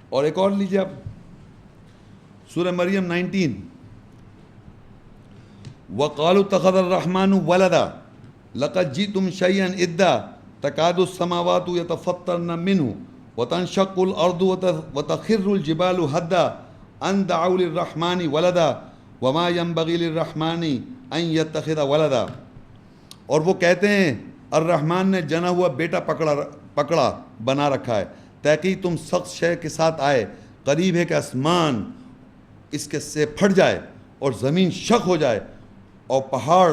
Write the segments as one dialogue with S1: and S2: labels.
S1: اور ایک اور لیجیے آپ، سورہ مریم 19، وَقَالُوا اتَّخَذَ الرَّحْمَنُ وَلَدًا لَقَدْ جِئْتُمْ شَيْئًا إِدًّا تَكَادُ السَّمَاوَاتُ يَتَفَطَّرْنَ مِنْهُ وَتَنشَقُّ الْأَرْضُ وَتَخِرُّ الْجِبَالُ هَدًّا أَن دَعَوْا لِلرَّحْمَنِ وَلَدًا وَمَا يَنبَغِي لِلرَّحْمَنِ أَن يَتَّخِذَ وَلَدًا۔ اور وہ کہتے ہیں الرحمن نے جنا ہوا بیٹا پکڑا بنا رکھا ہے، تحقیق تم سخت شے کے ساتھ آئے، قریب ہے کہ آسمان اس کے سے پھٹ جائے اور زمین شق ہو جائے اور پہاڑ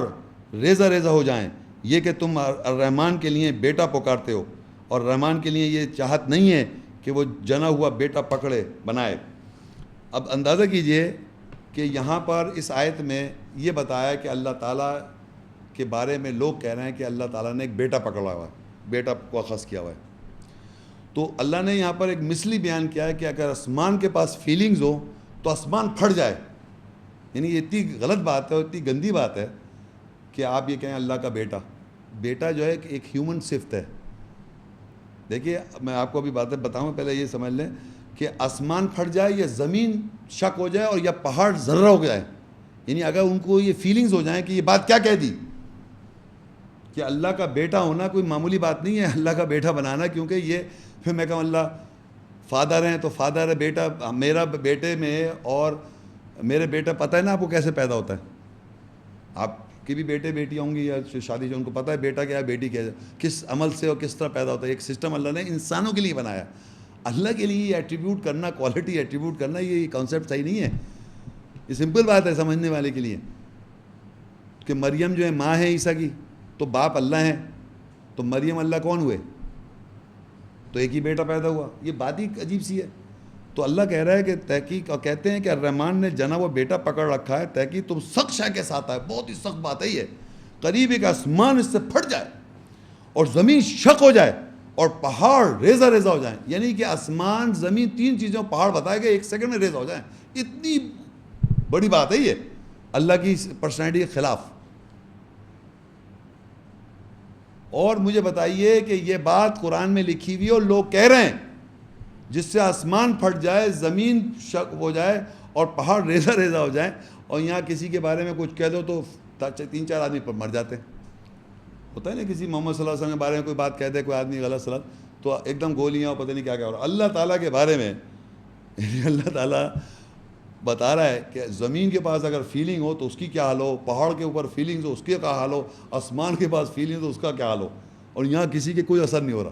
S1: ریزہ ریزہ ہو جائیں، یہ کہ تم الرحمن کے لیے بیٹا پکارتے ہو، اور رحمان کے لیے یہ چاہت نہیں ہے کہ وہ جنا ہوا بیٹا پکڑے بنائے۔ اب اندازہ کیجئے کہ یہاں پر اس آیت میں یہ بتایا کہ اللہ تعالیٰ کے بارے میں لوگ کہہ رہے ہیں کہ اللہ تعالیٰ نے ایک بیٹا پکڑا ہوا ہے، بیٹا کو اخذ کیا ہوا ہے۔ تو اللہ نے یہاں پر ایک مثلی بیان کیا ہے کہ اگر آسمان کے پاس فیلنگز ہو تو آسمان پھٹ جائے، یعنی یہ اتنی غلط بات ہے اور اتنی گندی بات ہے کہ آپ یہ کہیں اللہ کا بیٹا جو ہے ایک ہیومن صفت ہے۔ دیکھیے میں آپ کو ابھی باتیں بتاؤں، پہلے یہ سمجھ لیں کہ آسمان پھٹ جائے یا زمین شق ہو جائے اور یا پہاڑ ذرہ ہو جائے، یعنی اگر ان کو یہ فیلنگز ہو جائیں کہ یہ بات کیا کہہ دی کہ اللہ کا بیٹا ہونا کوئی معمولی بات نہیں ہے، اللہ کا بیٹا بنانا، کیونکہ یہ پھر میں کہوں اللہ فادر ہیں تو فادر ہے، بیٹا میرا بیٹے میں اور میرے بیٹا پتہ ہے نا آپ کو کیسے پیدا ہوتا ہے، آپ کے بھی بیٹے بیٹیاں ہوں گی یا شادی جو ان کو پتہ ہے بیٹا کیا ہے بیٹی کیا ہے، کس عمل سے اور کس طرح پیدا ہوتا ہے۔ ایک سسٹم اللہ نے انسانوں کے لیے بنایا، اللہ کے لیے یہ ایٹریبیوٹ کرنا، کوالٹی ایٹریبیوٹ کرنا، یہ کانسیپٹ صحیح نہیں ہے، یہ سمپل بات ہے سمجھنے والے کے لیے کہ مریم جو ہے ماں ہے عیسیٰ کی، تو باپ اللہ ہیں، تو مریم اللہ کون ہوئے؟ تو ایک ہی بیٹا پیدا ہوا، یہ بات ہی عجیب سی ہے۔ تو اللہ کہہ رہا ہے کہ تحقیق، اور کہتے ہیں کہ الرحمن نے جنا وہ بیٹا پکڑ رکھا ہے، تحقیق تم سخت شے کے ساتھ آئے، بہت ہی سخت بات ہے یہ، قریب ایک آسمان اس سے پھٹ جائے اور زمین شق ہو جائے اور پہاڑ ریزہ ریزہ ہو جائیں، یعنی کہ آسمان زمین تین چیزوں پہاڑ بتائے گئے ایک سیکنڈ میں ریزہ ہو جائیں، اتنی بڑی بات ہے یہ اللہ کی پرسنالٹی کے خلاف۔ اور مجھے بتائیے کہ یہ بات قرآن میں لکھی ہوئی اور لوگ کہہ رہے ہیں جس سے آسمان پھٹ جائے، زمین شق ہو جائے اور پہاڑ ریزہ ریزہ ہو جائیں، اور یہاں کسی کے بارے میں کچھ کہہ دو تو تین چار آدمی پر مر جاتے ہیں۔ ہوتا ہے نا کسی محمد صلی اللہ علیہ وسلم کے بارے میں کوئی بات کہہ دے کوئی آدمی غلط سلط تو ایک دم گولیاں اور پتہ نہیں کیا کیا ہو رہا ہے۔ اللہ تعالیٰ کے بارے میں اللہ تعالیٰ بتا رہا ہے کہ زمین کے پاس اگر فیلنگ ہو تو اس کی کیا حال ہو، پہاڑ کے اوپر فیلنگز ہو اس کے کیا حال ہو، آسمان کے پاس فیلنگز ہو اس کا کیا حال ہو، اور یہاں کسی کے کوئی اثر نہیں ہو رہا۔